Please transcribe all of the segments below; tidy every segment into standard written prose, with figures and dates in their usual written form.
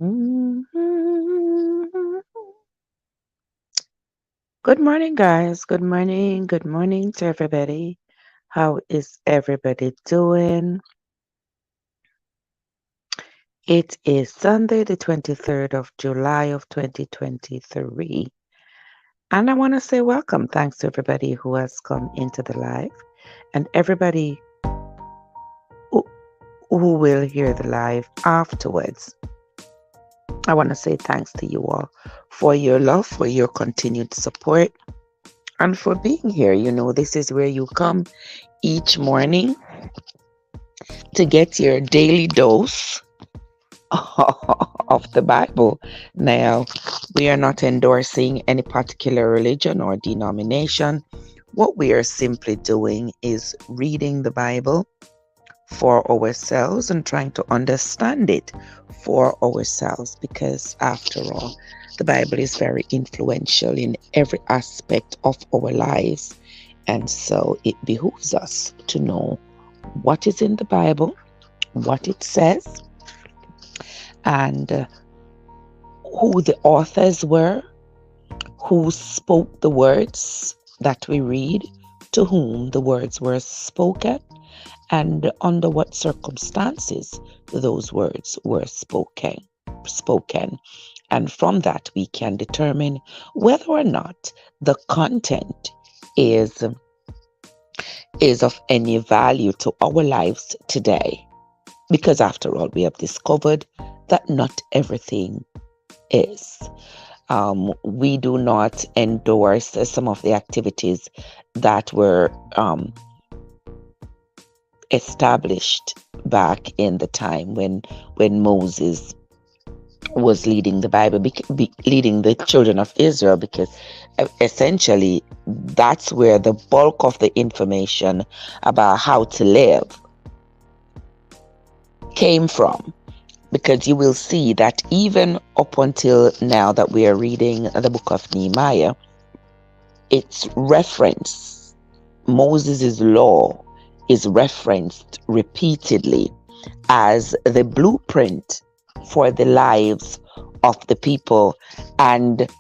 Mhm. Good morning, guys. Good morning. Good morning to everybody. How is everybody doing? It is Sunday, the 23rd of July of 2023. And I want to say welcome. Thanks to everybody who has come into the live and everybody who, who will hear the live afterwards. I want to say thanks to you all for your love, for your continued support, and for being here. This is where you come each morning to get your daily dose of the Bible. Now, we are not endorsing any particular religion or denomination. What we are simply doing is reading the Bible for ourselves and trying to understand it for ourselves, because after all, the Bible is very influential in every aspect of our lives. And so it behooves us to know what is in the Bible, what it says, and who the authors were, who spoke the words that we read, to whom the words were spoken, and under what circumstances those words were spoken. And from that, we can determine whether or not the content is of any value to our lives today. Because after all, we have discovered that not everything is. We do not endorse some of the activities that were established back in the time when Moses was leading the Bible, leading the children of Israel, because essentially that's where the bulk of the information about how to live came from. Because you will see that even up until now that we are reading the book of Nehemiah, it's referenced, Moses' law is referenced repeatedly as the blueprint for the lives of the people, and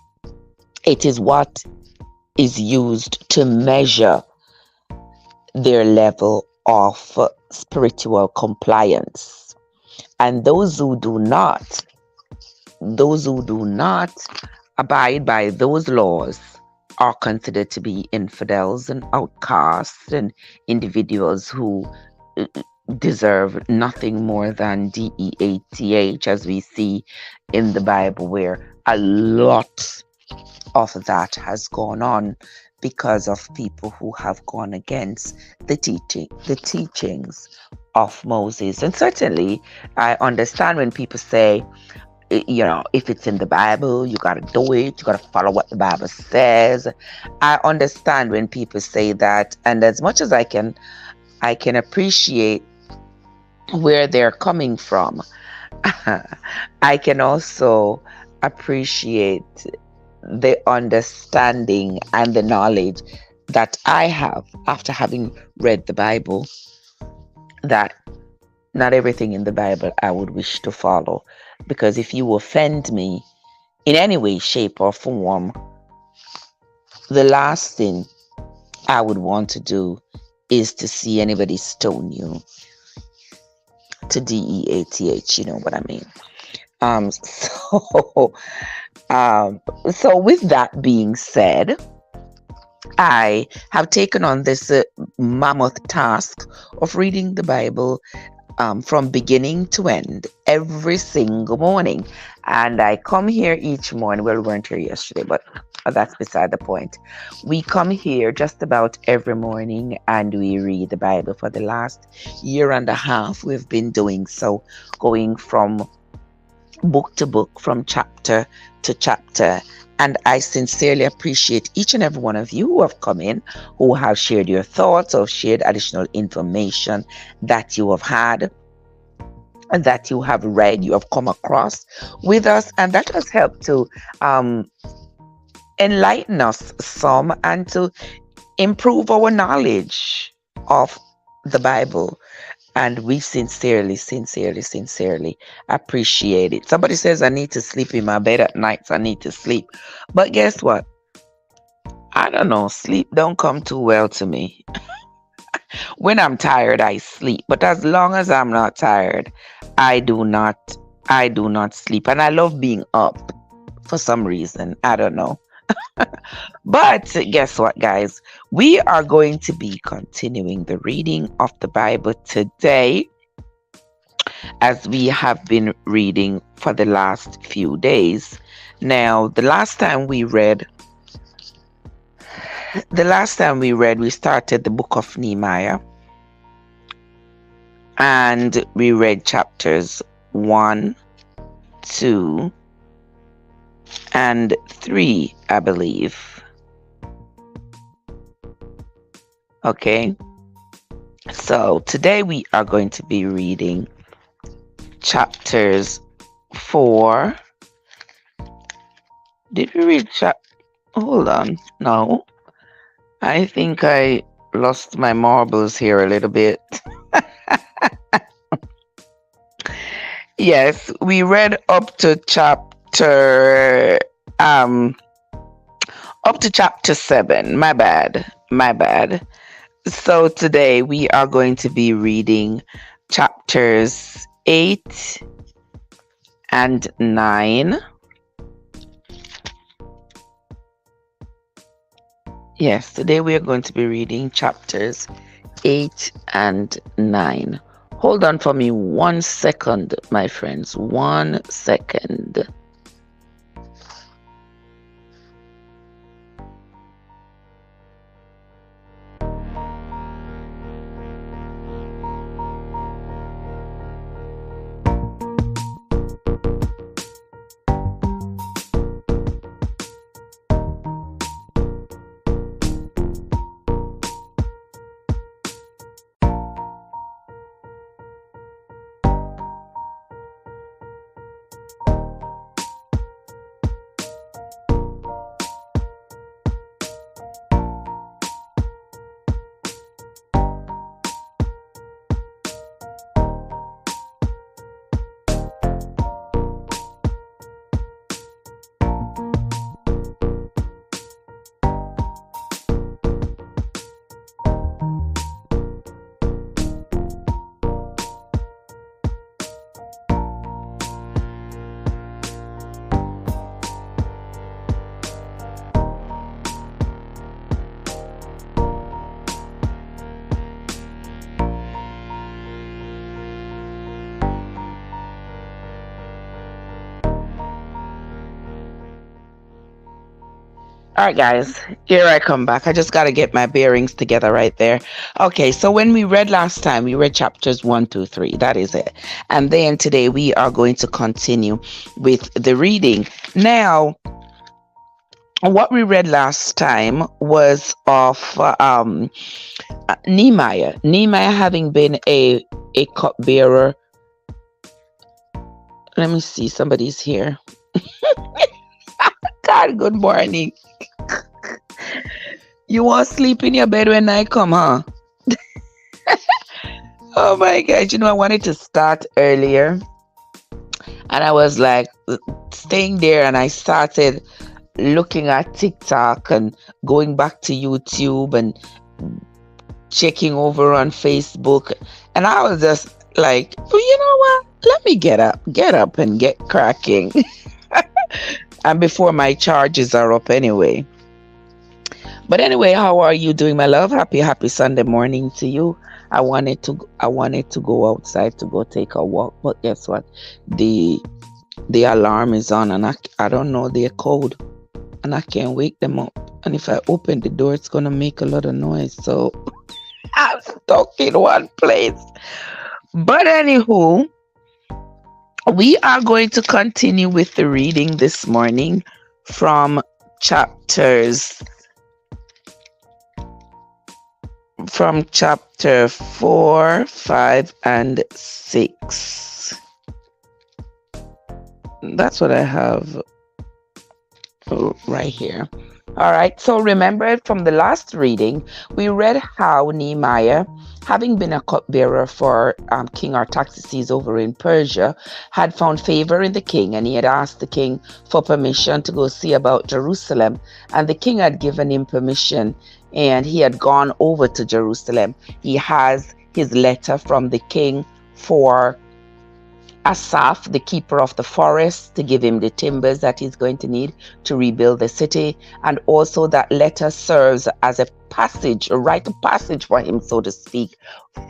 it is what is used to measure their level of spiritual compliance. And those who do not abide by those laws are considered to be infidels and outcasts and individuals who deserve nothing more than DEATH, as we see in the Bible, where a lot of that has gone on because of people who have gone against the teachings of Moses. And certainly I understand when people say, if it's in the Bible, you got to do it. You got to follow what the Bible says. I understand when people say that. And as much as I can appreciate where they're coming from, I can also appreciate the understanding and the knowledge that I have after having read the Bible, that not everything in the Bible I would wish to follow. Because if you offend me in any way, shape, or form, the last thing I would want to do is to see anybody stone you to DEATH. You know what I mean? So, so with that being said, I have taken on this mammoth task of reading the Bible from beginning to end every single morning. And I come here each morning. Well, we weren't here yesterday, but that's beside the point. We come here just about every morning and we read the Bible. For the last year and a half, we've been doing so, going from book to book, from chapter to chapter. And I sincerely appreciate each and every one of you who have come in, who have shared your thoughts or shared additional information that you have had, that you have read, you have come across with us. And that has helped to enlighten us some and to improve our knowledge of the Bible. And we sincerely appreciate it. Somebody says, I need to sleep in my bed at nights. I need to sleep. But guess what? I don't know. Sleep don't come too well to me. When I'm tired, I sleep. But as long as I'm not tired, I do not I do not sleep. And I love being up for some reason. I don't know. But guess what, guys? We are going to be continuing the reading of the Bible today, as we have been reading for the last few days. Now, we started the book of Nehemiah, and we read chapters 1, 2, and 3, I believe. Okay. So today we are going to be reading chapters 4. Did we read Hold on. No. I think I lost my marbles here a little bit. Yes, we read up to chapter 7. My bad. So today we are going to be reading chapters 8 and 9. Yes, today we are going to be reading chapters 8 and 9. Hold on for me 1 second, my friends. 1 second. All right, guys, here I come back. I just got to get my bearings together right there. Okay, so when we read last time, we read chapters 1, 2, 3. That is it. And then today we are going to continue with the reading. Now, what we read last time was of Nehemiah. Nehemiah having been a cupbearer. Let me see, somebody's here. God, good morning. You want to sleep in your bed when I come, huh? Oh my God. I wanted to start earlier. And I was like staying there, and I started looking at TikTok and going back to YouTube and checking over on Facebook. And I was just like, well, you know what? Let me get up and get cracking. And before my charges are up anyway. But anyway, how are you doing, my love? Happy Sunday morning to you. I wanted to go outside to go take a walk, but guess what? The alarm is on, and I don't know their code, and I can't wake them up. And if I open the door, it's gonna make a lot of noise. So I'm stuck in one place. But anywho, we are going to continue with the reading this morning from chapter 4, 5, and 6. That's what I have right here. All right. So remember from the last reading, we read how Nehemiah, having been a cupbearer for King Artaxerxes over in Persia, had found favor in the king, and he had asked the king for permission to go see about Jerusalem. And the king had given him permission, and he had gone over to Jerusalem. He has his letter from the king for Asaph, the keeper of the forest, to give him the timbers that he's going to need to rebuild the city. And also that letter serves as a passage, a rite of passage for him, so to speak,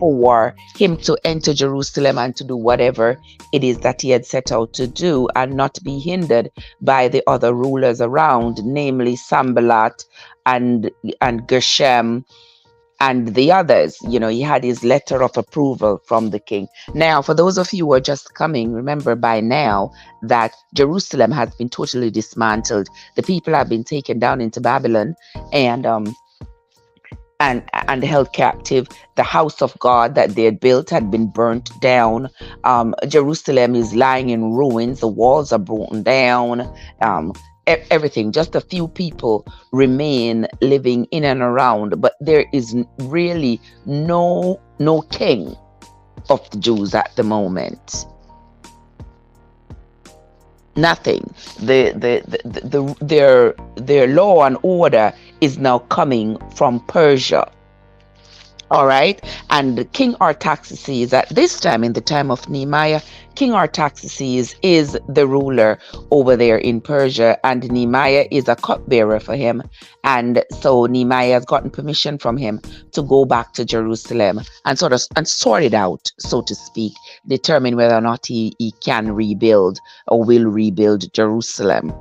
for him to enter Jerusalem and to do whatever it is that he had set out to do and not be hindered by the other rulers around, namely Sanballat and Geshem and the others. He had his letter of approval from the king. Now, for those of you who are just coming, remember by now that Jerusalem has been totally dismantled. The people have been taken down into Babylon and held captive. The house of God that they had built had been burnt down. Jerusalem is lying in ruins. The walls are broken down. Everything. Just a few people remain living in and around, but there is really no king of the Jews at the moment. Nothing. Their law and order is now coming from Persia. All right. And King Artaxerxes, at this time, in the time of Nehemiah, King Artaxerxes is the ruler over there in Persia, and Nehemiah is a cupbearer for him. And so Nehemiah has gotten permission from him to go back to Jerusalem and sort it out, so to speak, determine whether or not he can rebuild or will rebuild Jerusalem.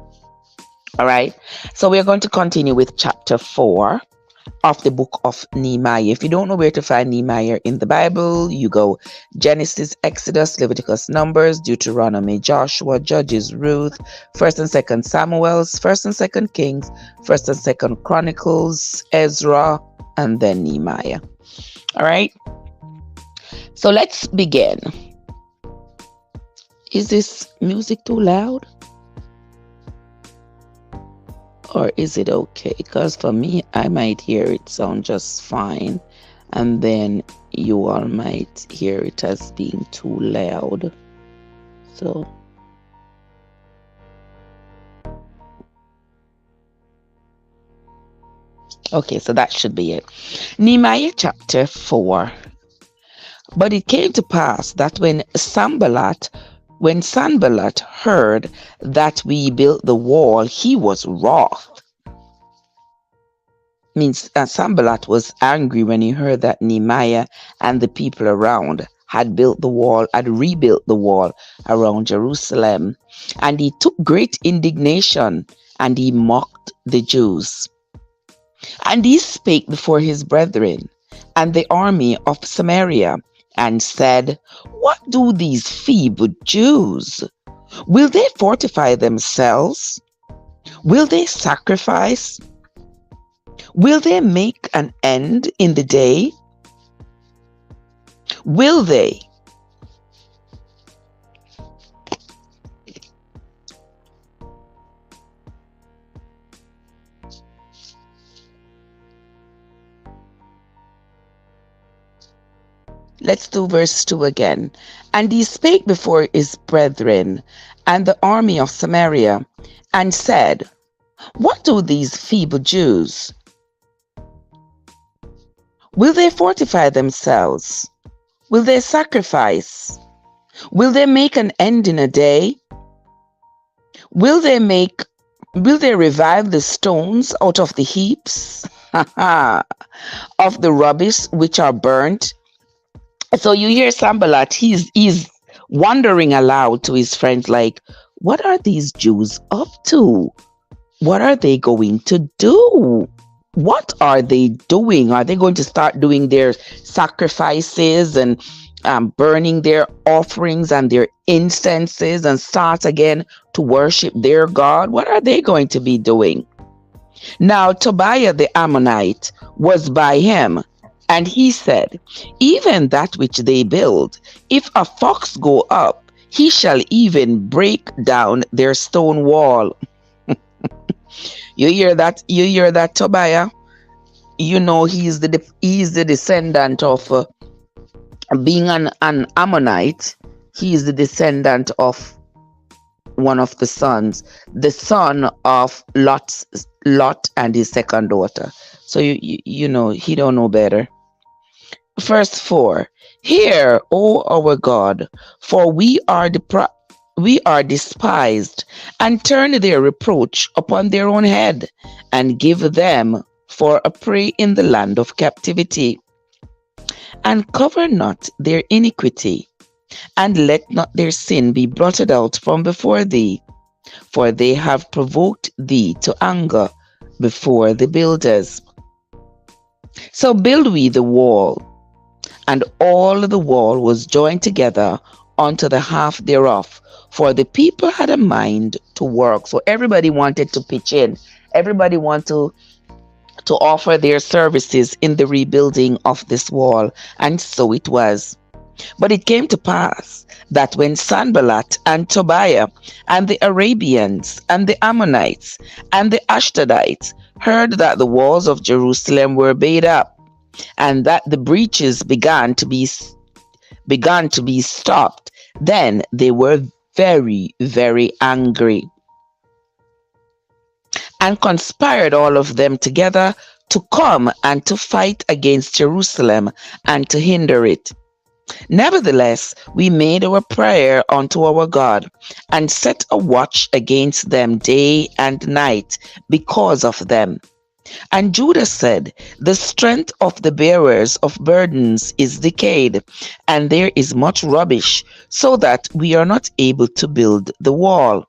All right. So we're going to continue with chapter 4 of the book of Nehemiah. If you don't know where to find Nehemiah in the Bible, you go Genesis, Exodus, Leviticus, Numbers, Deuteronomy, Joshua, Judges, Ruth, 1st and 2nd Samuels, 1st and 2nd Kings, 1st and 2nd Chronicles, Ezra, and then Nehemiah. All right. So let's begin. Is this music too loud? Or is it okay? Because for me, I might hear it sound just fine. And then you all might hear it as being too loud. So. Okay, so that should be it. Nehemiah chapter 4. But it came to pass that when Sanballat heard that we built the wall, he was wroth. Means Sanballat was angry when he heard that Nehemiah and the people around had rebuilt the wall around Jerusalem. And he took great indignation, and he mocked the Jews. And he spake before his brethren and the army of Samaria, and said, What do these feeble Jews? Will they fortify themselves? Will they sacrifice? Will they make an end in the day? Will they? Let's do verse 2 again. And he spake before his brethren and the army of Samaria, and said, What do these feeble Jews? Will they fortify themselves? Will they sacrifice? Will they make an end in a day? Will they revive the stones out of the heaps of the rubbish which are burnt? So you hear Sanballat, he's wondering aloud to his friends, like, what are these Jews up to? What are they going to do? What are they doing? Are they going to start doing their sacrifices and burning their offerings and their incenses and start again to worship their God? What are they going to be doing? Now Tobiah the Ammonite was by him, and he said, Even that which they build, if a fox go up, he shall even break down their stone wall. You hear that, Tobiah? You know he's the descendant of being an Ammonite. He is the descendant of one of the son of Lot and his second daughter. So you know he don't know better. Verse 4. Hear, O our God, for we are despised, and turn their reproach upon their own head, and give them for a prey in the land of captivity. And cover not their iniquity, and let not their sin be blotted out from before thee, for they have provoked thee to anger before the builders. So build we the wall, and all the wall was joined together unto the half thereof, for the people had a mind to work. So everybody wanted to pitch in. Everybody wanted to offer their services in the rebuilding of this wall. And so it was. But it came to pass that when Sanballat and Tobiah and the Arabians and the Ammonites and the Ashdodites heard that the walls of Jerusalem were made up, and that the breaches began to be stopped, then they were very, very angry, and conspired all of them together to come and to fight against Jerusalem and to hinder it. Nevertheless, we made our prayer unto our God, and set a watch against them day and night because of them. And Judah said, the strength of the bearers of burdens is decayed, and there is much rubbish, so that we are not able to build the wall.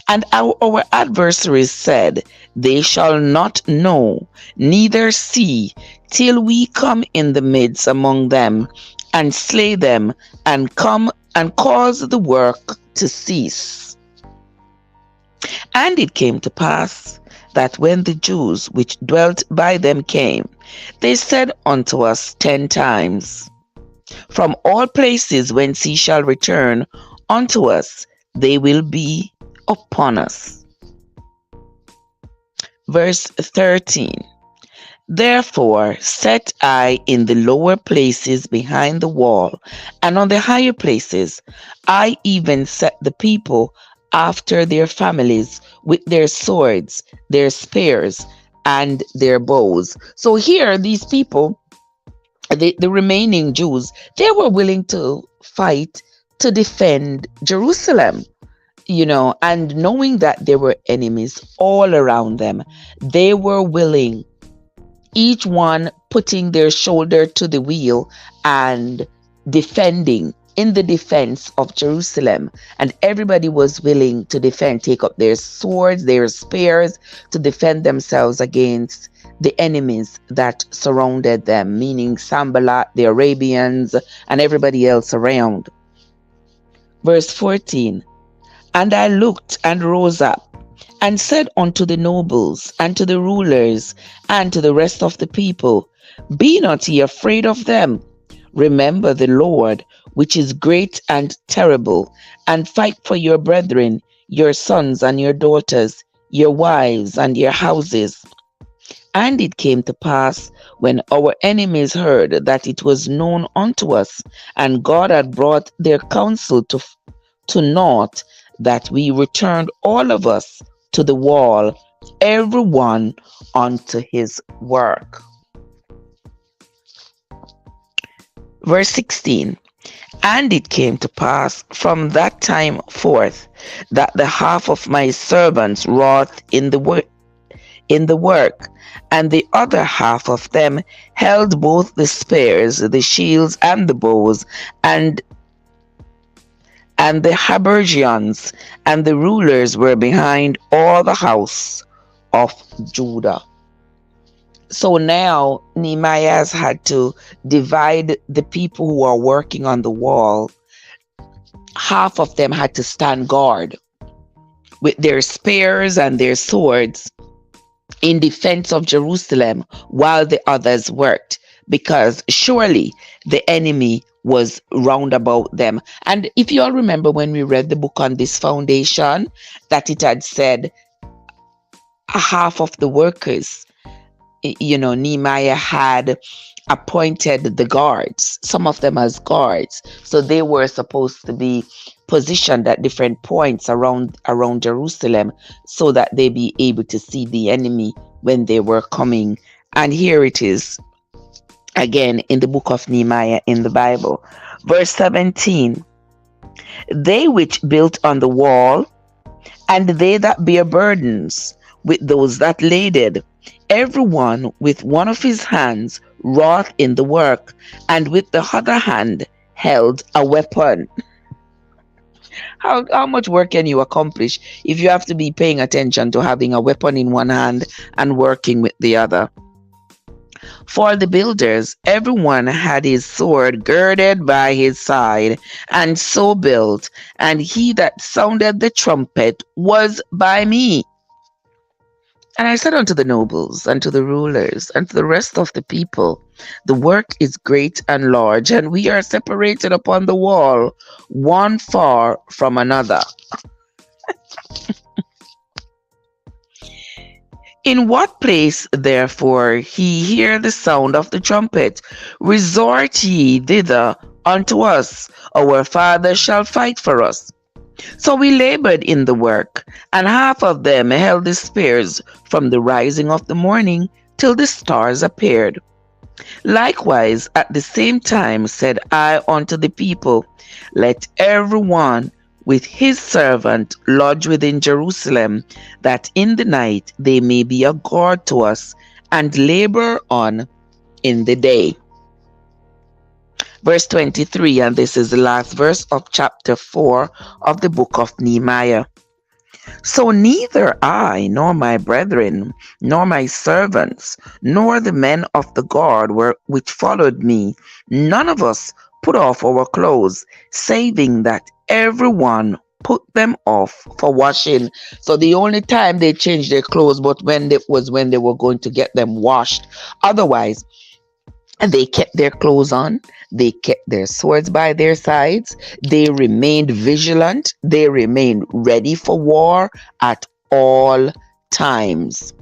And our adversaries said, they shall not know, neither see, till we come in the midst among them, and slay them, and come and cause the work to cease. And it came to pass, that when the Jews which dwelt by them came, they said unto us 10 times, from all places whence he shall return unto us, they will be upon us. Verse 13. Therefore set I in the lower places behind the wall, and on the higher places I even set the people after their families, with their swords, their spears, and their bows. So here, these people, the remaining Jews, they were willing to fight to defend Jerusalem, and knowing that there were enemies all around them, they were willing, each one putting their shoulder to the wheel and defending in the defense of Jerusalem. And everybody was willing to defend, take up their swords, their spears, to defend themselves against the enemies that surrounded them, meaning Sanballat, the Arabians, and everybody else around. Verse 14. And I looked and rose up, and said unto the nobles, and to the rulers, and to the rest of the people, be not ye afraid of them. Remember the Lord, which is great and terrible, and fight for your brethren, your sons and your daughters, your wives and your houses. And it came to pass, when our enemies heard that it was known unto us, and God had brought their counsel to naught, that we returned all of us to the wall, every one unto his work. Verse 16. And it came to pass from that time forth, that the half of my servants wrought in the work, and the other half of them held both the spears, the shields, and the bows, and the habergeons, and the rulers were behind all the house of Judah. So now Nehemiah has had to divide the people who are working on the wall. Half of them had to stand guard with their spears and their swords in defense of Jerusalem, while the others worked, because surely the enemy was round about them. And if you all remember when we read the book on this foundation, that it had said half of the workers. Nehemiah had appointed the guards, some of them as guards. So they were supposed to be positioned at different points around Jerusalem so that they be able to see the enemy when they were coming. And here it is again in the book of Nehemiah in the Bible. Verse 17. They which built on the wall, and they that bear burdens with those that laded, everyone with one of his hands wrought in the work, and with the other hand held a weapon. How much work can you accomplish if you have to be paying attention to having a weapon in one hand and working with the other? For the builders, everyone had his sword girded by his side, and so built, and he that sounded the trumpet was by me. And I said unto the nobles, and to the rulers, and to the rest of the people, the work is great and large, and we are separated upon the wall, one far from another. In what place, therefore, he hear the sound of the trumpet, resort ye thither unto us, our father shall fight for us. So we labored in the work, and half of them held the spears from the rising of the morning till the stars appeared. Likewise, at the same time said I unto the people, let every one with his servant lodge within Jerusalem, that in the night they may be a guard to us, and labor on in the day. Verse 23, and this is the last verse of chapter 4 of the book of Nehemiah. So neither I, nor my brethren, nor my servants, nor the men of the guard which followed me, none of us put off our clothes, saving that everyone put them off for washing. So the only time they changed their clothes was when they were going to get them washed. Otherwise, they kept their clothes on. They kept their swords by their sides. They remained vigilant. They remained ready for war at all times.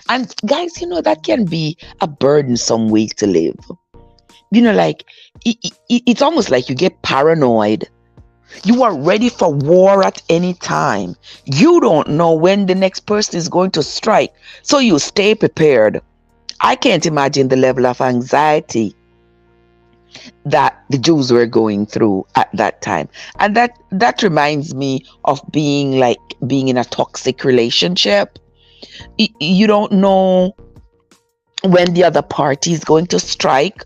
And guys, that can be a burdensome way to live. Like it's almost like you get paranoid. You are ready for war at any time. You don't know when the next person is going to strike, so you stay prepared. I can't imagine the level of anxiety that the Jews were going through at that time. And that reminds me of being in a toxic relationship. You don't know when the other party is going to strike.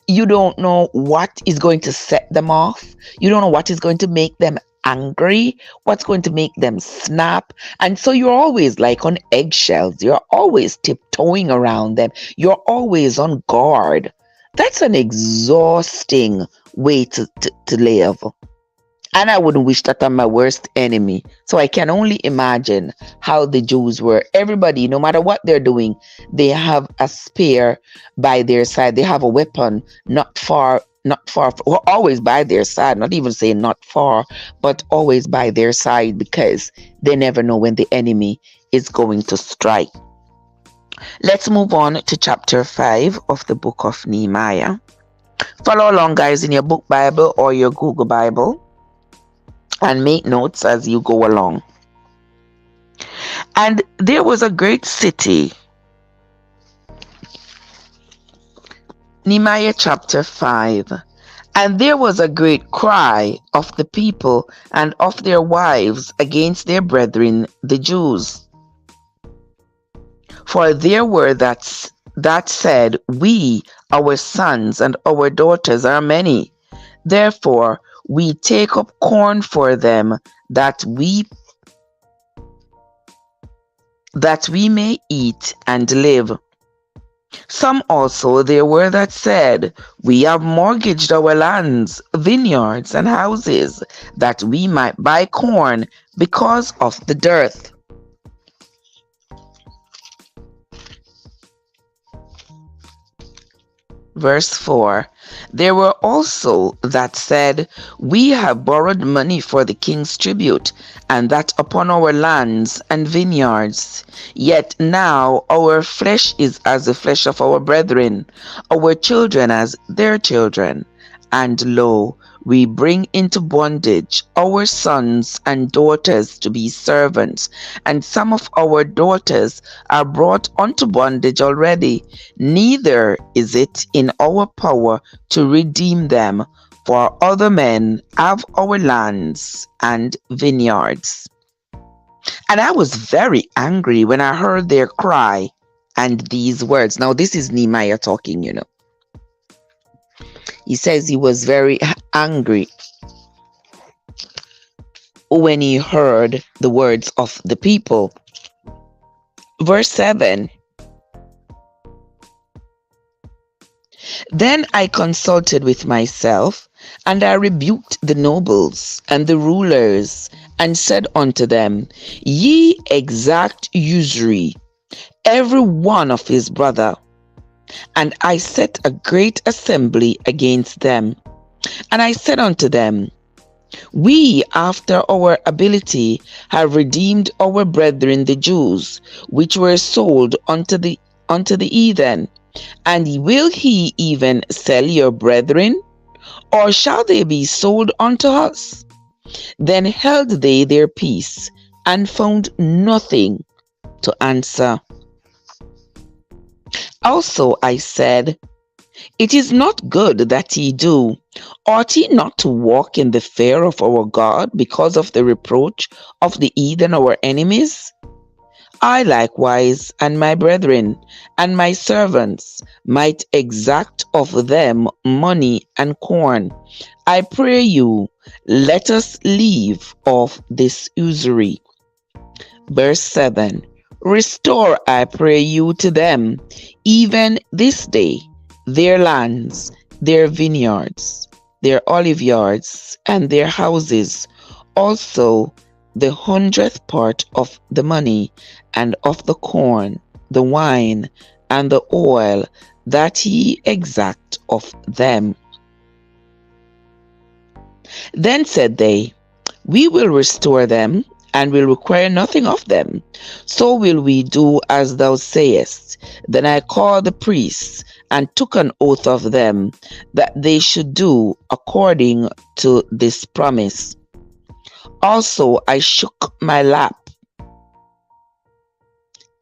You don't know what is going to set them off. You don't know what is going to make them angry, what's going to make them snap. And so you're always like on eggshells. You're always tiptoeing around them. You're always on guard. That's an exhausting way to live. And I wouldn't wish that on my worst enemy. So I can only imagine how the Jews were. Everybody, no matter what they're doing, they have a spear by their side. They have a weapon not far, or always by their side. Not even saying not far, but always by their side, because they never know when the enemy is going to strike. Let's move on to chapter 5 of the book of Nehemiah. Follow along, guys, in your book Bible or your Google Bible, and make notes as you go along. And there was a great city. Nehemiah chapter 5. And there was a great cry of the people and of their wives against their brethren, the Jews. For there were that said, we, our sons and our daughters are many. Therefore, we take up corn for them, that we may eat and live. Some also there were that said, we have mortgaged our lands, vineyards, and houses, that we might buy corn because of the dearth. Verse 4. There were also that said, We have borrowed money for the king's tribute, and that upon our lands and vineyards. Yet now our flesh is as the flesh of our brethren, our children as their children. And lo, we bring into bondage our sons and daughters to be servants, and some of our daughters are brought unto bondage already. Neither is it in our power to redeem them, for other men have our lands and vineyards. And I was very angry when I heard their cry and these words. Now, this is Nehemiah talking, He says he was very angry when he heard the words of the people. Verse 7. Then I consulted with myself, and I rebuked the nobles and the rulers, and said unto them, Ye exact usury, every one of his brother. And I set a great assembly against them. And I said unto them, We, after our ability, have redeemed our brethren the Jews, which were sold unto the heathen. And will he even sell your brethren? Or shall they be sold unto us? Then held they their peace, and found nothing to answer. Also I said, It is not good that ye do. Ought ye not to walk in the fear of our God because of the reproach of the heathen our enemies? I likewise, and my brethren, and my servants, might exact of them money and corn. I pray you, let us leave off this usury. Verse 7. Restore, I pray you, to them, even this day, their lands, their vineyards, their oliveyards, and their houses, also the 100th part of the money, and of the corn, the wine, and the oil, that ye exact of them. Then said they, We will restore them, and will require nothing of them. So will we do as thou sayest. Then I called the priests, and took an oath of them, that they should do according to this promise. Also I shook my lap,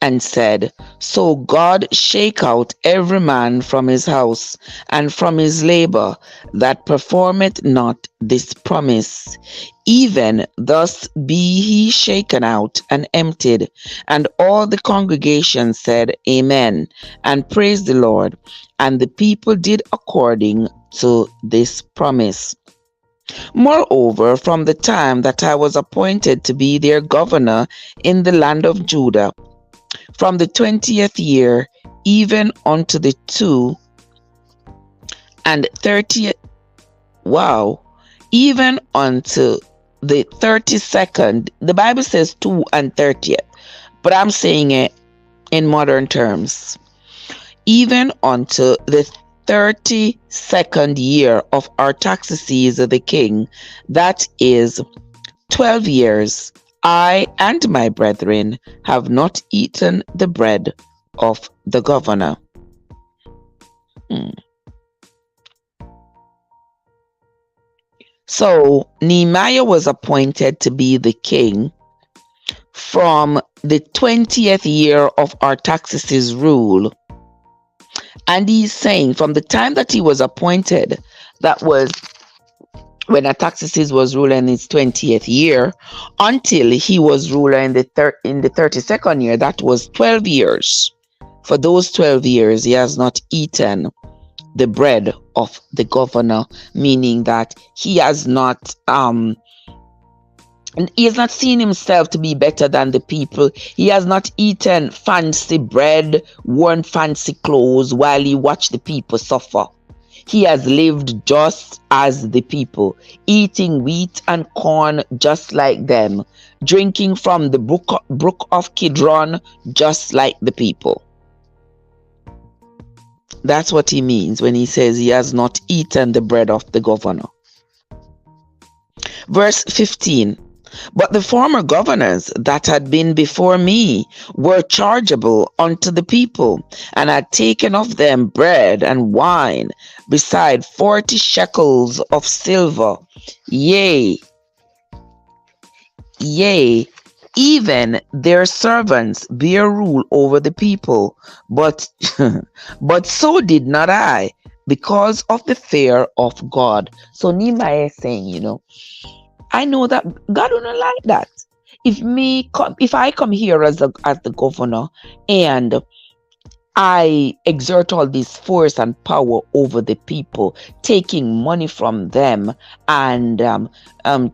and said, So God shake out every man from his house, and from his labor, that performeth not this promise. Even thus be he shaken out and emptied. And all the congregation said, Amen, and praised the Lord. And the people did according to this promise. Moreover, from the time that I was appointed to be their governor in the land of Judah, from the 20th year, even unto the 30th, even unto the 32nd. The Bible says 2 and 30th, but I'm saying it in modern terms. Even unto the 32nd year of Artaxerxes the king, that is 12 years, I and my brethren have not eaten the bread of the governor. So Nehemiah was appointed to be the king from the 20th year of Artaxerxes' rule. And he's saying from the time that he was appointed, that was when Artaxerxes was ruler in his 20th year, until he was ruler in the 32nd year, that was 12 years. For those 12 years, he has not eaten the bread of the governor, meaning that he has not seen himself to be better than the people. He has not eaten fancy bread, worn fancy clothes while he watched the people suffer. He has lived just as the people, eating wheat and corn just like them, drinking from the brook of Kidron just like the people. That's what he means when he says he has not eaten the bread of the governor. Verse 15. But the former governors that had been before me were chargeable unto the people, and had taken of them bread and wine, beside 40 shekels of silver. Yea, yea, even their servants bear rule over the people, but but so did not I, because of the fear of God. So Nehemiah is saying, I know that God will not like that. If I come here as the governor, and I exert all this force and power over the people, taking money from them, and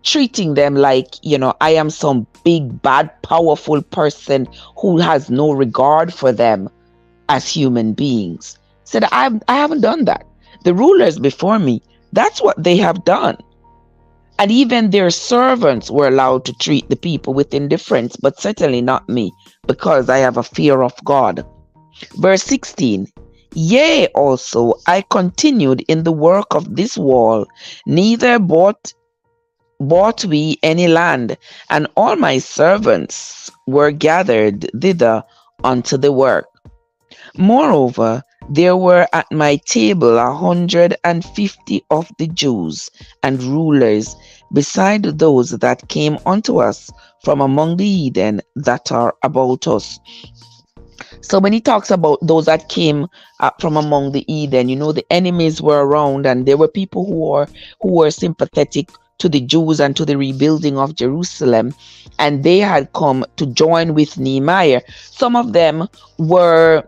treating them like, I am some big, bad, powerful person who has no regard for them as human beings. Said, I haven't done that. The rulers before me, that's what they have done. And even their servants were allowed to treat the people with indifference, but certainly not me, because I have a fear of God. Verse 16. Yea, also I continued in the work of this wall, neither bought we any land, and all my servants were gathered thither unto the work. Moreover, there were at my table 150 of the Jews and rulers, beside those that came unto us from among the heathen that are about us. So when he talks about those that came from among the heathen, the enemies were around, and there were people who were sympathetic to the Jews and to the rebuilding of Jerusalem, and they had come to join with Nehemiah. Some of them were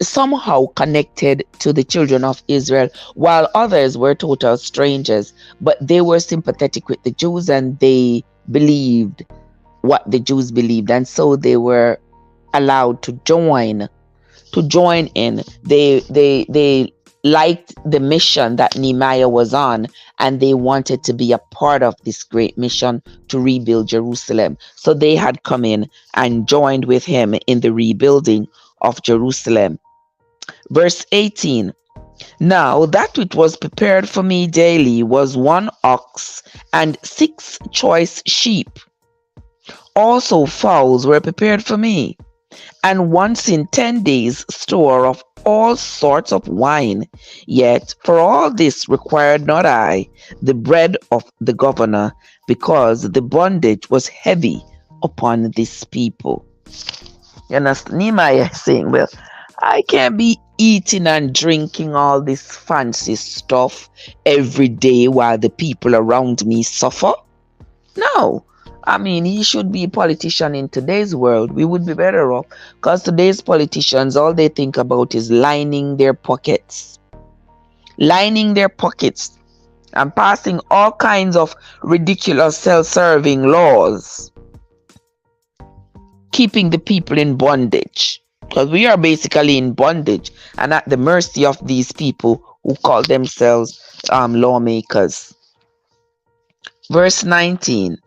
somehow connected to the children of Israel, while others were total strangers, but they were sympathetic with the Jews, and they believed what the Jews believed, and so they were allowed to join in. They liked the mission that Nehemiah was on, and they wanted to be a part of this great mission to rebuild Jerusalem. So they had come in and joined with him in the rebuilding of Jerusalem. Verse 18. Now that which was prepared for me daily was 1 ox and 6 choice sheep. Also fowls were prepared for me, and once in 10 days store of all sorts of wine. Yet for all this required not I the bread of the governor, because the bondage was heavy upon this people. You understand? Nehemiah is saying, well, I can't be eating and drinking all this fancy stuff every day while the people around me suffer. No. I mean, he should be a politician in today's world. We would be better off, because today's politicians, all they think about is lining their pockets. Lining their pockets and passing all kinds of ridiculous self-serving laws, keeping the people in bondage. Because we are basically in bondage and at the mercy of these people who call themselves lawmakers. Verse 19.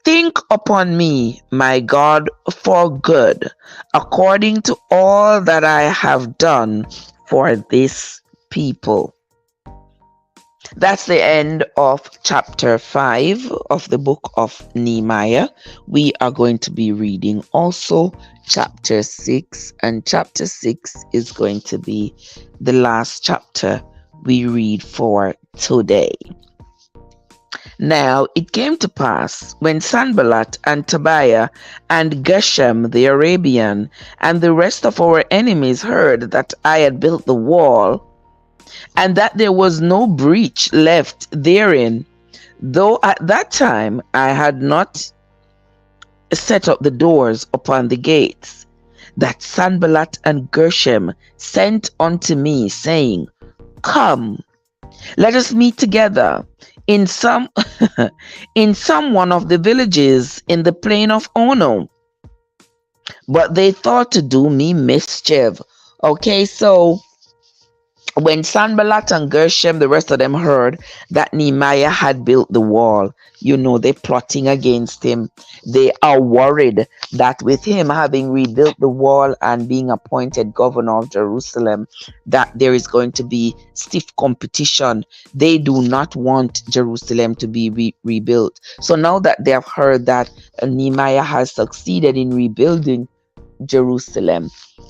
Think upon me, my God, for good, according to all that I have done for this people. That's the end of chapter 5 of the book of Nehemiah. We are going to be reading also chapter 6, and chapter 6 is going to be the last chapter we read for today. Now it came to pass, when Sanballat and Tobiah and Geshem the Arabian and the rest of our enemies heard that I had built the wall, and that there was no breach left therein, though at that time I had not set up the doors upon the gates, that Sanballat and Geshem sent unto me, saying, Come, let us meet together in some one of the villages in the plain of Ono. But they thought to do me mischief. Okay, so When Sanballat and Geshem, the rest of them, heard that Nehemiah had built the wall, they're plotting against him. They are worried that with him having rebuilt the wall and being appointed governor of Jerusalem, that there is going to be stiff competition. They do not want Jerusalem to be rebuilt. So now that they have heard that Nehemiah has succeeded in rebuilding Jerusalem,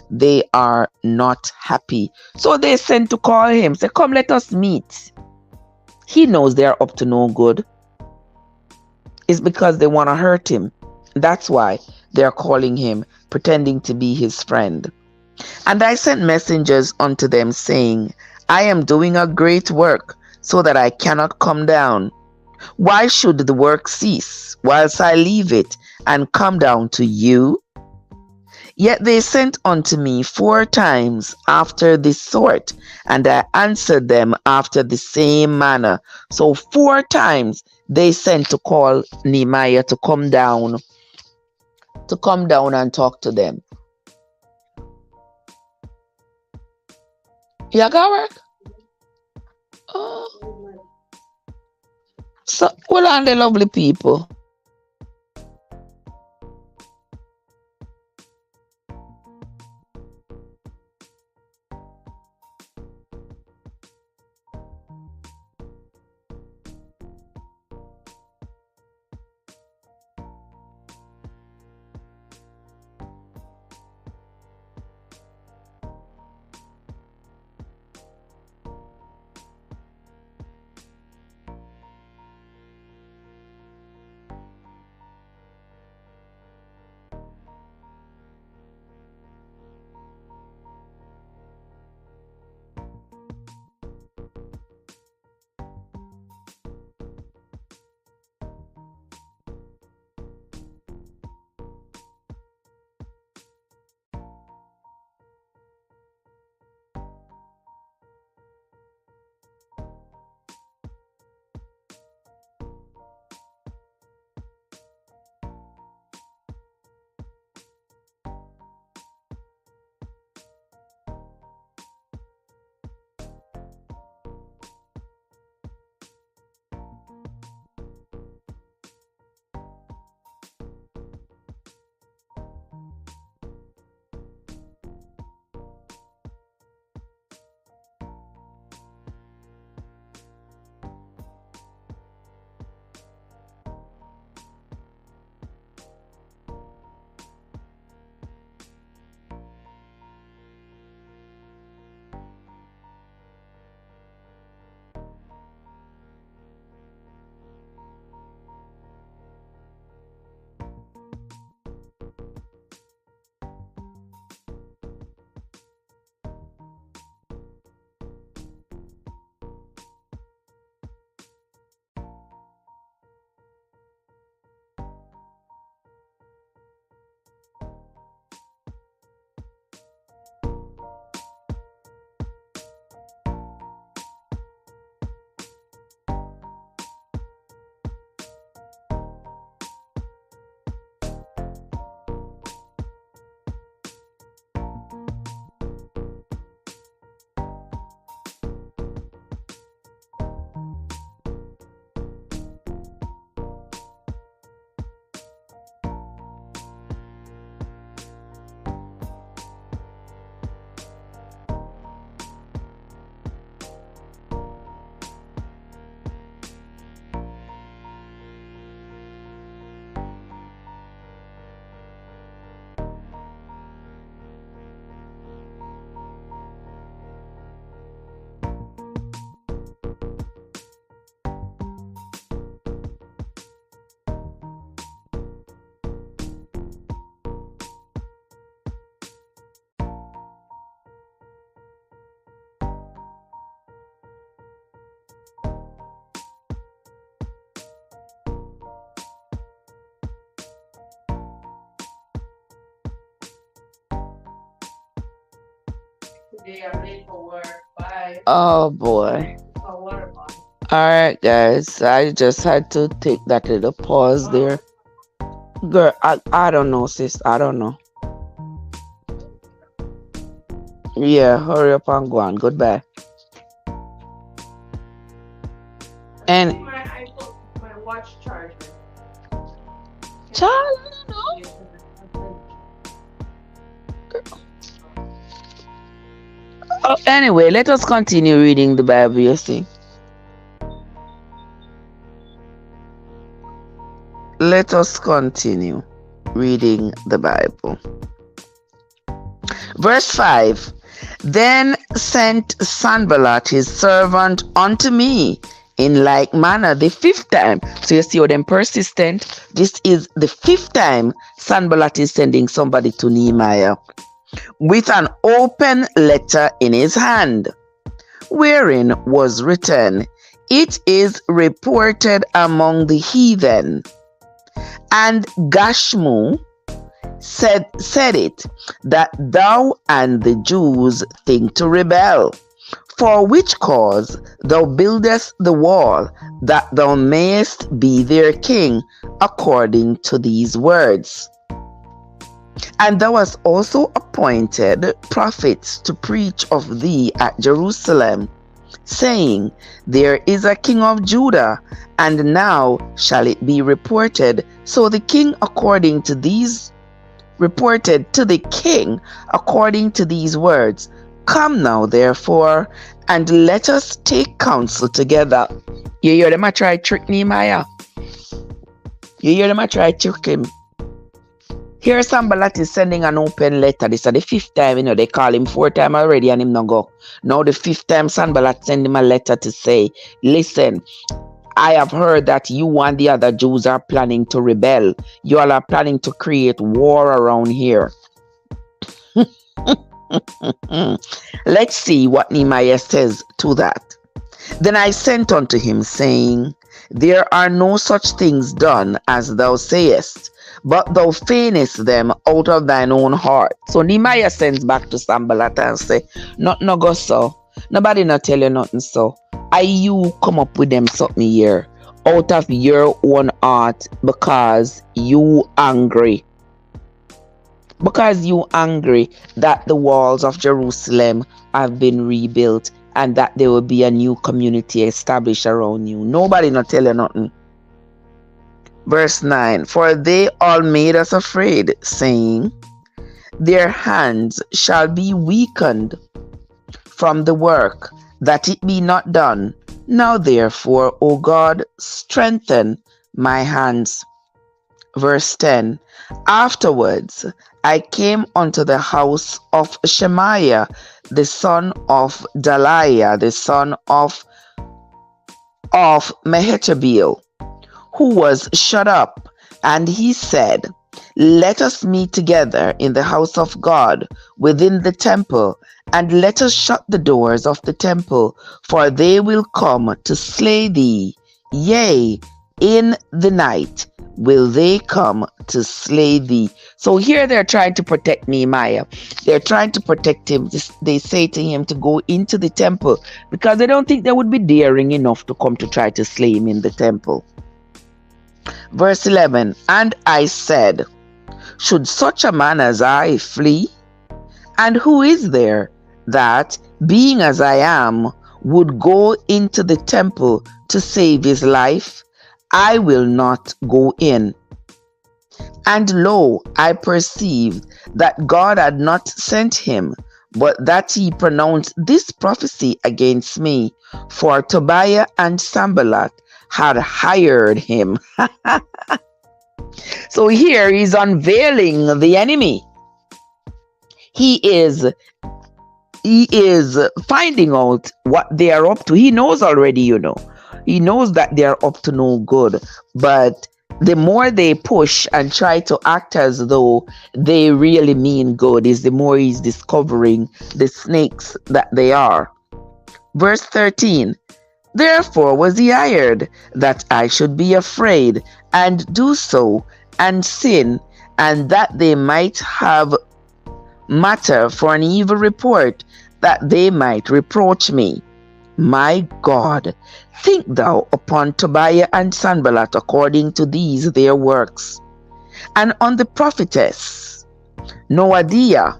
they are not happy. So they sent to call him, say, come, let us meet. He knows they're up to no good. It's because they want to hurt him. That's why they're calling him, pretending to be his friend. And I sent messengers unto them, saying, I am doing a great work, so that I cannot come down. Why should the work cease, whilst I leave it, and come down to you? Yet they sent unto me 4 times after this sort, and I answered them after the same manner. So 4 times they sent to call Nehemiah to come down and talk to them. You got work? Oh. So, well, on the lovely people. Today I'm late for work. Bye. Oh boy. For water bottle. Alright, guys. I just had to take that little pause there. Girl, I don't know, sis. I don't know. Yeah, hurry up and go on. Goodbye. And See my iPhone, my watch charger. child, I don't know. Oh, anyway, let us continue reading the Bible, you see. Let us continue reading the Bible. Verse 5. Then sent Sanballat his servant unto me in like manner the fifth time. So you see how them persistent. This is the fifth time Sanballat is sending somebody to Nehemiah with an open letter in his hand, wherein was written, It is reported among the heathen. And Gashmu said it, that thou and the Jews think to rebel, for which cause thou buildest the wall, that thou mayest be their king, according to these words. And thou hast also appointed prophets to preach of thee at Jerusalem, saying, There is a king of Judah, and now shall it be reported. So the king according to these reported to the king according to these words, Come now, therefore, and let us take counsel together. You hear them a try trick Nehemiah? You hear them a try trick him? Here Sanballat is sending an open letter. This is the fifth time, they call him 4 times already and him not go. Now the fifth time Sanballat send him a letter to say, Listen, I have heard that you and the other Jews are planning to rebel. You all are planning to create war around here. Let's see what Nehemiah says to that. Then I sent unto him, saying, There are no such things done as thou sayest, but thou feignest them out of thine own heart. So Nehemiah sends back to Sanballat and say, Nothing no go so. Nobody not tell you nothing so. You come up with them something here out of your own heart because you angry. Because you angry that the walls of Jerusalem have been rebuilt and that there will be a new community established around you. Nobody not tell you nothing. Verse 9. For they all made us afraid, saying, Their hands shall be weakened from the work, that it be not done. Now therefore, O God, strengthen my hands. Verse 10. Afterwards I came unto the house of Shemaiah, the son of Delaiah, the son of Mehetabeel, who was shut up, and he said, Let us meet together in the house of God within the temple, and let us shut the doors of the temple, for they will come to slay thee. Yea, in the night will they come to slay thee. So here they're trying to protect Nehemiah. They're trying to protect him. They say to him to go into the temple because they don't think they would be daring enough to come to try to slay him in the temple. Verse 11. And I said, Should such a man as I flee? And who is there that, being as I am, would go into the temple to save his life? I will not go in. And lo, I perceived that God had not sent him, but that he pronounced this prophecy against me, for Tobiah and Sanballat had hired him. So here he's unveiling the enemy. He is finding out what they are up to. He knows already, He knows that they are up to no good. But the more they push and try to act as though they really mean good, is the more he's discovering the snakes that they are. Verse 13. Therefore was he hired, that I should be afraid, and do so, and sin, and that they might have matter for an evil report, that they might reproach me. My God, think thou upon Tobiah and Sanballat according to these their works, and on the prophetess Noadiah,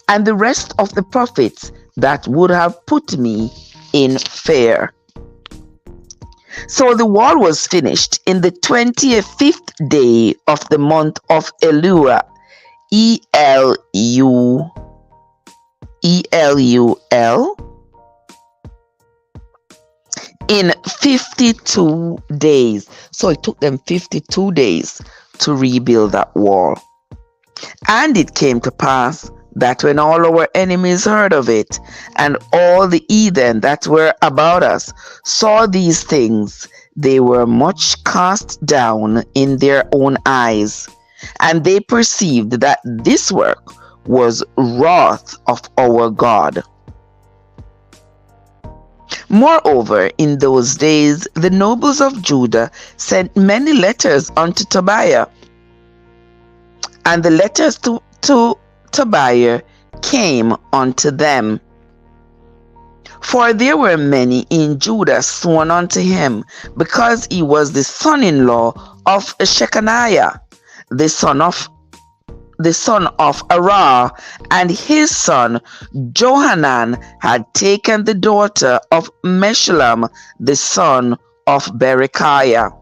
and the rest of the prophets that would have put me in fear. So the wall was finished in the 25th day of the month of Elul, Elul, Elul, in 52 days. So it took them 52 days to rebuild that wall. And it came to pass that when all our enemies heard of it, and all the heathen that were about us saw these things, they were much cast down in their own eyes, and they perceived that this work was wrath of our God. Moreover, in those days the nobles of Judah sent many letters unto Tobiah, and the letters to Tobiah came unto them. For there were many in Judah sworn unto him, because he was the son-in-law of Shechaniah, the son of Arah, and his son Johanan had taken the daughter of Meshullam, the son of Berechiah.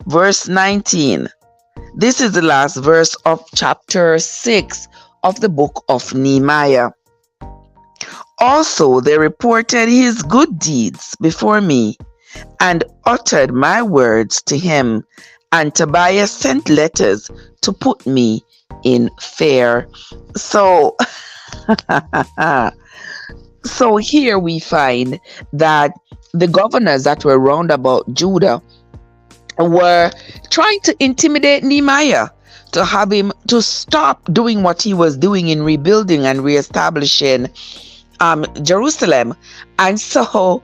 Verse 19. This is the last verse of chapter 6 of the book of Nehemiah. Also they reported his good deeds before me, and uttered my words to him, and Tobiah sent letters to put me in fear. So so here we find that the governors that were round about Judah were trying to intimidate Nehemiah, to have him to stop doing what he was doing in rebuilding and reestablishing Jerusalem. And so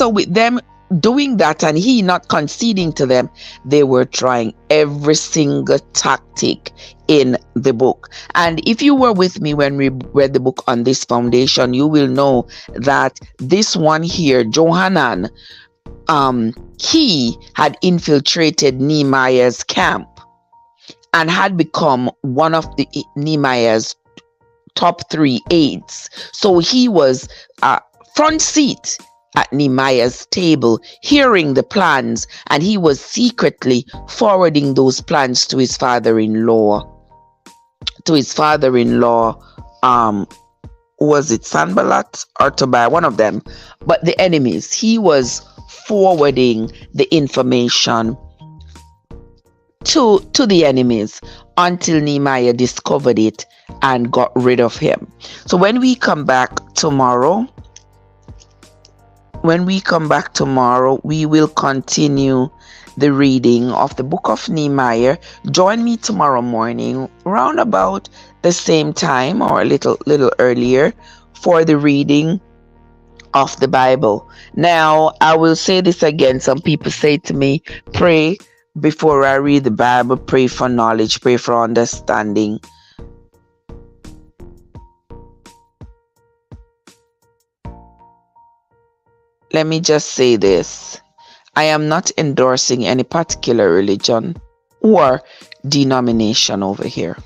with them doing that and he not conceding to them, they were trying every single tactic in the book. And if you were with me when we read the book on this foundation, you will know that this one here, Johanan, he had infiltrated Nehemiah's camp and had become one of the Nehemiah's top 3 aides. So he was front seat at Nehemiah's table, hearing the plans, and he was secretly forwarding those plans to his father-in-law. Was it Sanballat or Tobiah? One of them. But the enemies, he was forwarding the information to the enemies until Nehemiah discovered it and got rid of him. So when we come back tomorrow, we will continue the reading of the book of Nehemiah. Join me tomorrow morning round about the same time or a little earlier for the reading of the Bible. Now, I will say this again. Some people say to me, pray before I read the Bible, pray for knowledge, pray for understanding. Let me just say this. I am not endorsing any particular religion or denomination over here.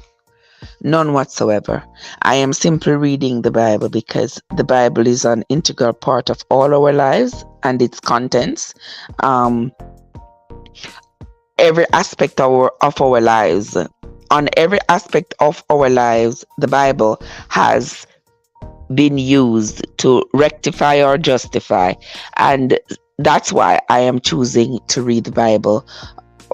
None whatsoever. I am simply reading the Bible because the Bible is an integral part of all our lives and its contents. Every aspect of our lives, on every aspect of our lives, the Bible has been used to rectify or justify. And that's why I am choosing to read the Bible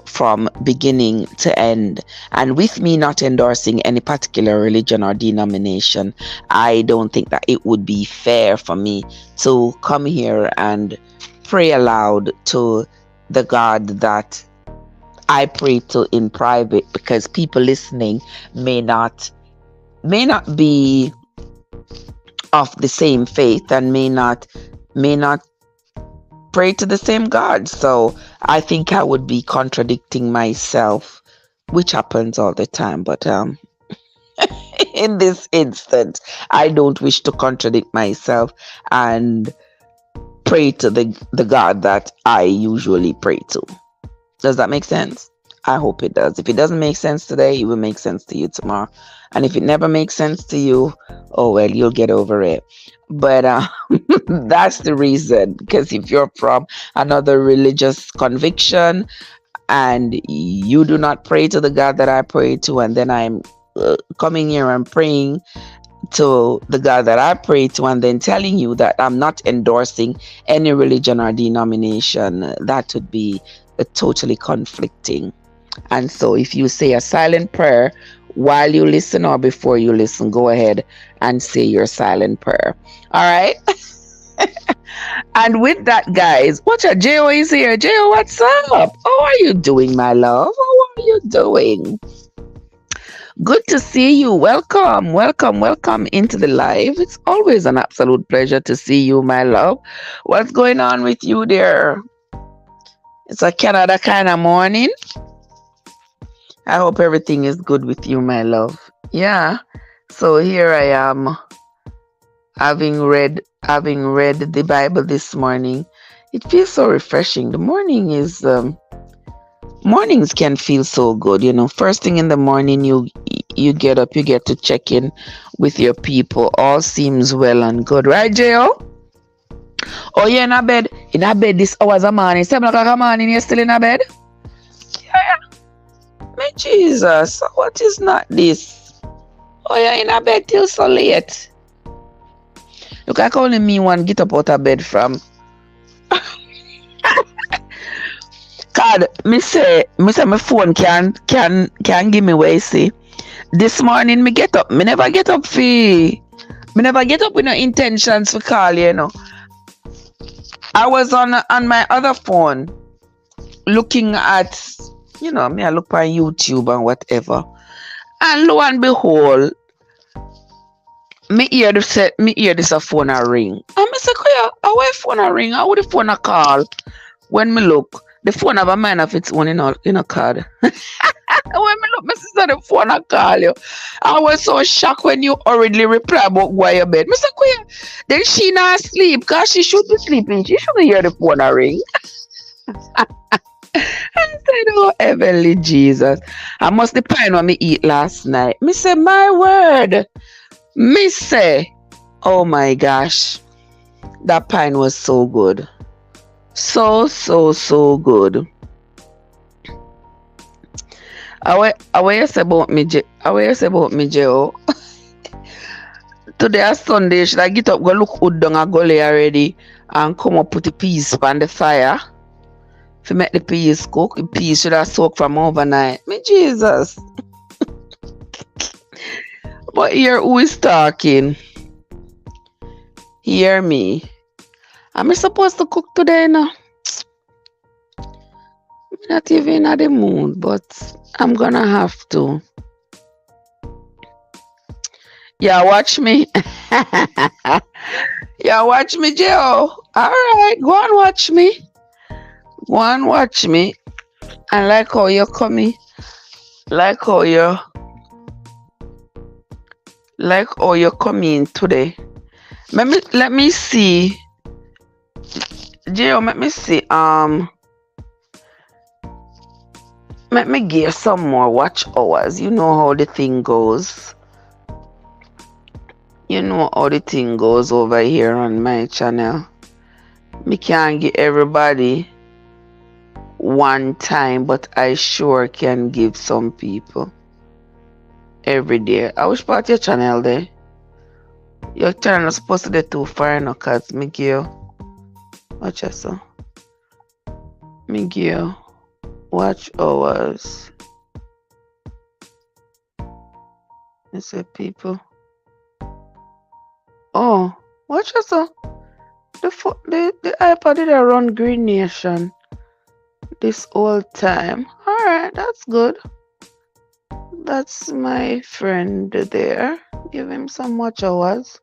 from beginning to end. And with me not endorsing any particular religion or denomination, I don't think that it would be fair for me to come here and pray aloud to the God that I pray to in private, because people listening may not be of the same faith and may not pray to the same God. So I think I would be contradicting myself, which happens all the time. But in this instance, I don't wish to contradict myself and pray to the God that I usually pray to. Does that make sense? I hope it does. If it doesn't make sense today, it will make sense to you tomorrow. And if it never makes sense to you, oh well, you'll get over it. But that's the reason. Because if you're from another religious conviction and you do not pray to the God that I pray to, and then I'm coming here and praying to the God that I pray to, and then telling you that I'm not endorsing any religion or denomination, that would be totally conflicting. And so, if you say a silent prayer while you listen or before you listen, go ahead and say your silent prayer. All right. And with that, guys, watch out. Jo is here. Jo, what's up? How are you doing, my love? How are you doing? Good to see you. Welcome, welcome, welcome into the live. It's always an absolute pleasure to see you, my love. What's going on with you there? It's a Canada kind of morning. I hope everything is good with you, my love. Yeah. So here I am, having read the Bible this morning. It feels so refreshing. The morning is mornings can feel so good, first thing in the morning, you get up, you get to check in with your people, all seems well and good, right, Jo? Oh, you're in a bed this hours of morning, 7 o'clock in the morning, you're still in a bed? Yeah. My Jesus, what is not this? Oh, you're in a bed till so late. Look, I can only me one get up out of bed from. God, me say my phone can give me way, see. This morning me get up. Me never get up with no intentions for call, I was on my other phone looking at, me I look on YouTube and whatever. And lo and behold, me hear this a phone a ring. And me say, how a phone a ring? How would the phone a call? When me look, the phone have a mind of its own in a card. When me look, my sister, the phone a call you. I was so shocked when you already reply about why your bed. Me say, then she not sleep because she should be sleeping. She shouldn't hear the phone a ring. I said, oh, heavenly Jesus. I must depend what me eat last night. Me say, my word. Me say, oh my gosh. That pine was so good. So good. How you say about me, Jo? Today is Sunday. Should I get up, go look wood down a gully already and come up put the peas on the fire? If you make the peas cook, the peas should have soaked from overnight. Me Jesus. But here who is talking? Hear me. Am I supposed to cook today now? I'm not even in the mood, but I'm gonna have to. Yeah, watch me. Yeah, watch me, Jo. Alright, go and watch me. Go and watch me. I like how you're coming. Like how you're coming today. Let me see. Jo, let me see. Let me give some more watch hours. You know how the thing goes. You know how the thing goes over here on my channel. Me can't give everybody one time, but I sure can give some people every day. I wish part your channel there. Your channel is supposed to be too far, no, cause me give. Watch yourself. Me give watch hours. I say people. Oh, watch yourself. The iPad did a run Green Nation this whole time. Alright, that's good. That's my friend there. Give him some watch hours.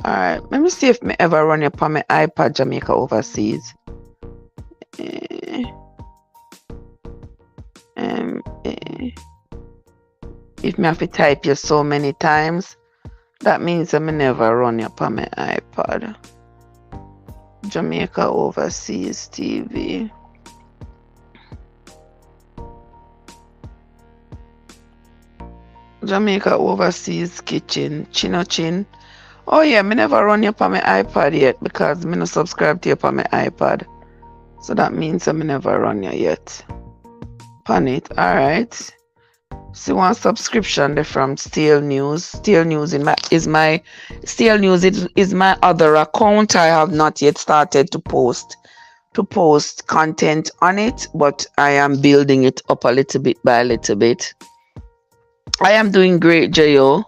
Alright, let me see if me ever run up on my iPad Jamaica overseas. If me have to type you so many times, that means I never run up on my iPad. Jamaica Overseas TV. Jamaica Overseas Kitchen, Chino Chin. Oh yeah, me never run you on my iPad yet because me no subscribe to you on my iPad. So that means I me never run you yet. Pan it, alright. See one subscription there from Steel News. Steel News is my other account. I have not yet started to post content on it, but I am building it up a little bit by a little bit. I am doing great, Jo.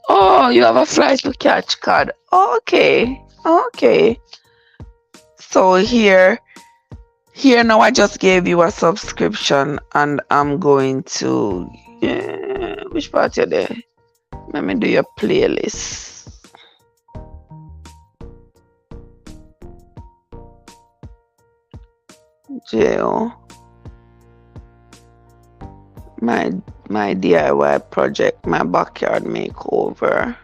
Oh, you have a flight to catch, card. Okay. So here now I just gave you a subscription and I'm going to which part you're there? Let me do your playlist. Jo. My DIY project, my backyard makeover.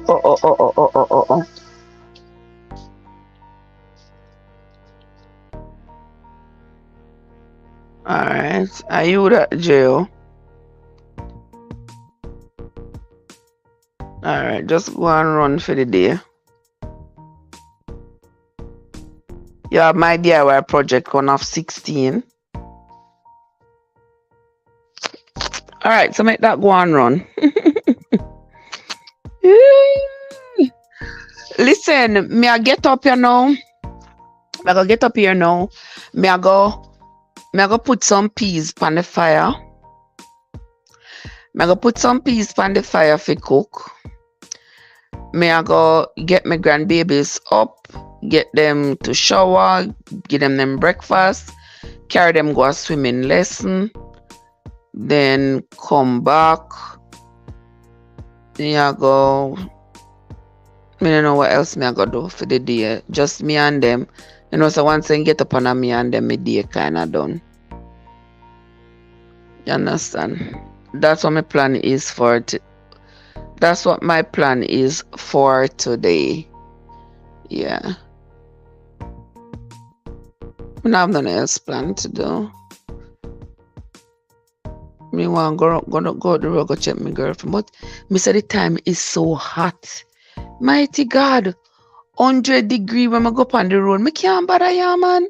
Oh. Alright. Are you that, Jo? Alright, just go and run for the day. You have my DIY project on off 16. Alright, so make that go and run. Listen, me I get up here now. Me I go put some peas on the fire. Me I go put some peas on the fire for cook. Me I go get my grandbabies up, get them to shower, give them breakfast, carry them go a swimming lesson, then come back. Me I go. Me don't know what else me I go do for the day. Just me and them. You know, so once I get up on me and them, my day kinda done. You understand? That's what my plan is for That's what my plan is for today. Yeah. I don't have nothing else planned to do. Me want go the road, go check my girlfriend. But me say the time is so hot. Mighty God. 100 degrees when I go up on the road. Me can't bother ya, man.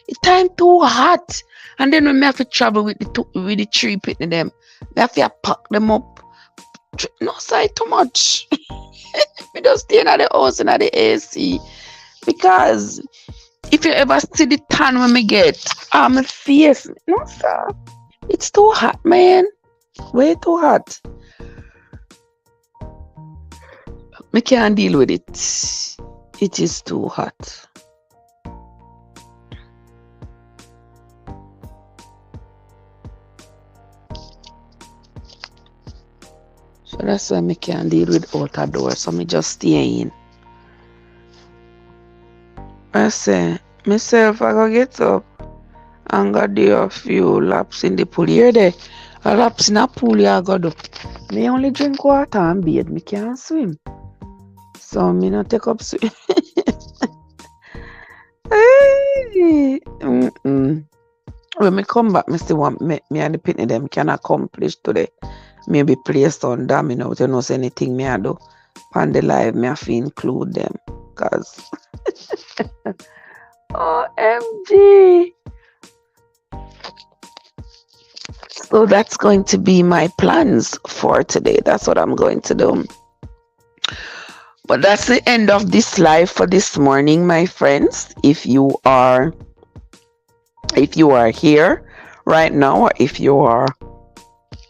The time too hot. And then when I have to travel with the tree picking them, I have to pack them up. No side too much. We just stay in the house and the AC. Because if you ever see the tan when me get, my face. No, sir. It's too hot, man. Way too hot. I can't deal with it. It is too hot. So that's why I can't deal with outer door. So I just stay in. I say, myself, I go get up and go do a few laps in the pool. Here there. A laps in a pool, I go do. Me only drink water and bathe. Me can't swim. So me not take up swim. Hey. When me come back, me still want me and the pitney them can accomplish today. Maybe place on them, you know, to know anything me I do. On the live, me have to include them. Cause OMG. So that's going to be my plans for today. That's what I'm going to do. But that's the end of this live for this morning, my friends. If you are here right now, or if you are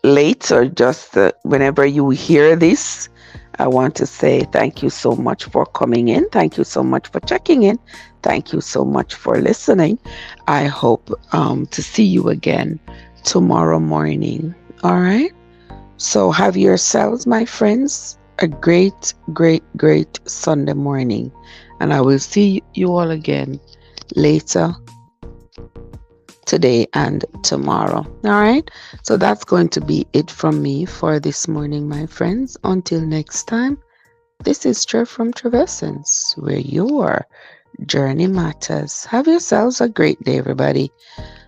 late, or just whenever you hear this, I want to say thank you so much for coming in. Thank you so much for checking in. Thank you so much for listening. I hope to see you again tomorrow morning. All right. So have yourselves, my friends, a great, great, great Sunday morning. And I will see you all again later today and tomorrow. All right. So that's going to be it from me for this morning, my friends. Until next time, this is Trev from Trevessence, where your journey matters. Have yourselves a great day, everybody.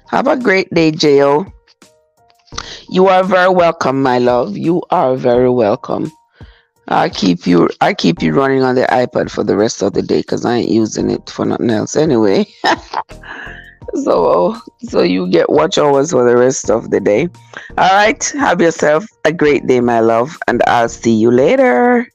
Have a great day, Jo. You are very welcome, my love. You are very welcome. I keep you running on the iPad for the rest of the day because I ain't using it for nothing else anyway. So you get watch hours for the rest of the day. All right. Have yourself a great day, my love, and I'll see you later.